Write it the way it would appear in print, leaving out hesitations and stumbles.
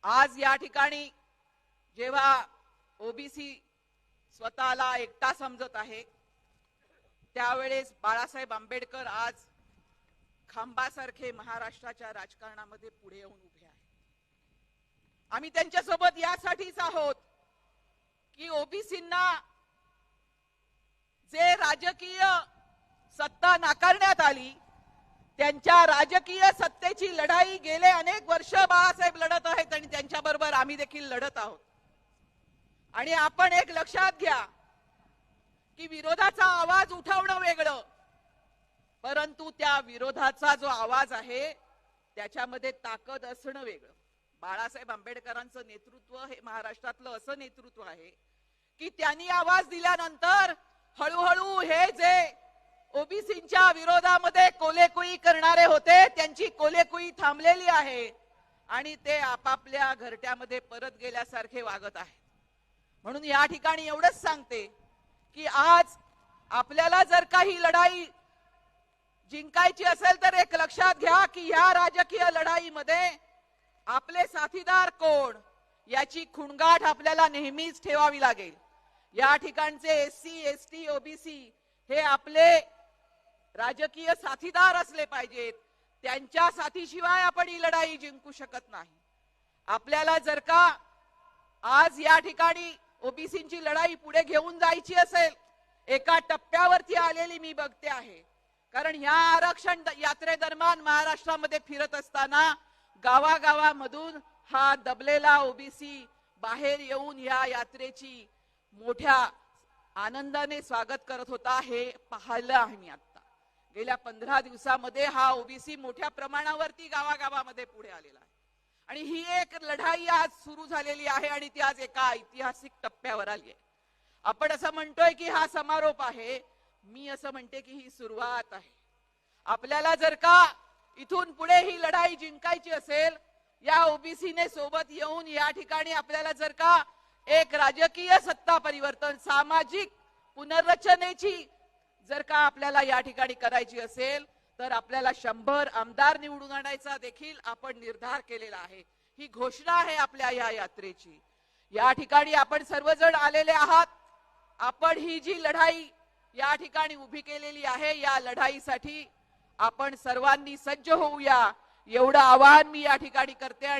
आज या ठिकाणी जेव्हा ओबीसी स्वतःला एकटा समजत आहे, त्यावेळेस बाळासाहेब आंबेडकर आज खांबासारखे महाराष्ट्राच्या राजकारणामध्ये पुढे येऊन उभे आहेत. आम्ही त्यांच्यासोबत यासाठीच आहोत की ओबीसींना जे राजकीय सत्ता नाकारण्यात आली, त्यांच्या राजकीय सत्तेची लढाई गेले अनेक वर्ष बाळासाहेब लढत आहेत आणि त्यांच्याबरोबर आम्ही देखील लढत आहोत. आणि आपण एक लक्षात घ्या की विरोधाचा आवाज उठवणं वेगळं, परंतु त्या विरोधाचा जो आवाज आहे त्याच्यामध्ये ताकद असणं वेगळं. बाळासाहेब आंबेडकरांचं नेतृत्व हे महाराष्ट्रातलं असं नेतृत्व आहे की त्यांनी आवाज दिल्यानंतर हळूहळू हे जे ओबीसींच्या विरोधामध्ये कोलेकुई करणारे होते त्यांची कोलेकुई थांबलेली आहे आणि ते आपापल्या घरट्यामध्ये परत गेल्यासारखे वागत आहेत. म्हणून या ठिकाणी एवढंच सांगते की आज आपल्याला जर काही लढाई जिंकायची असेल तर एक लक्षात घ्या की ह्या राजकीय लढाईमध्ये आपले साथीदार कोण याची खुणगाठ आपल्याला नेहमीच ठेवावी लागेल. या ठिकाणचे एससी एसटी ओबीसी हे आपले राजकीय साथीदार असले पाहिजेत. त्यांच्या साथीशिवाय आपण ही लढाई जिंकू शकत नाही. आपल्याला जर का आज या ठिकाणी ओबीसींची लढाई पुढे घेऊन जायची असेल, एका टप्प्यावरती आलेली मी बघते आहे. कारण ह्या आरक्षण यात्रेदरम्यान महाराष्ट्रामध्ये फिरत असताना गावागावामधून हा दबलेला ओबीसी बाहेर येऊन या यात्रेची मोठ्या आनंदाने स्वागत करत होता. हे पाहिलं आम्ही आता गेल्या 15 दिवसामध्ये हा ओबीसी मोठ्या प्रमाणावरती गावागावामध्ये पुढे आलेला आहे. आणि ही एक लढाई आज सुरू झालेली आहे आणि ती आज एका ऐतिहासिक टप्प्यावर आली आहे. आपण असं म्हणतोय की हा समारोप आहे, मी असं म्हणते की ही सुरुवात आहे. आपल्याला जर का इथून पुढे ही लढाई जिंकायची असेल, या ओबीसीने सोबत येऊन या ठिकाणी आपल्याला जर का एक राजकीय सत्ता परिवर्तन, सामाजिक पुनर्रचनेची जर का आपल्याला या ठिकाणी करायची असेल तर आपल्याला 100 आमदार निवडून आणायचा देखील आपण निर्धार केलेला आहे. ही घोषणा आहे आपल्या या यात्रेची. या ठिकाणी आपण सर्वजण आलेले आहात. आपण ही जी लढाई या ठिकाणी उभी केलेली आहे, या लढाईसाठी आपण सर्वांनी सज्ज होऊया एवढं आवाहन मी या ठिकाणी करते.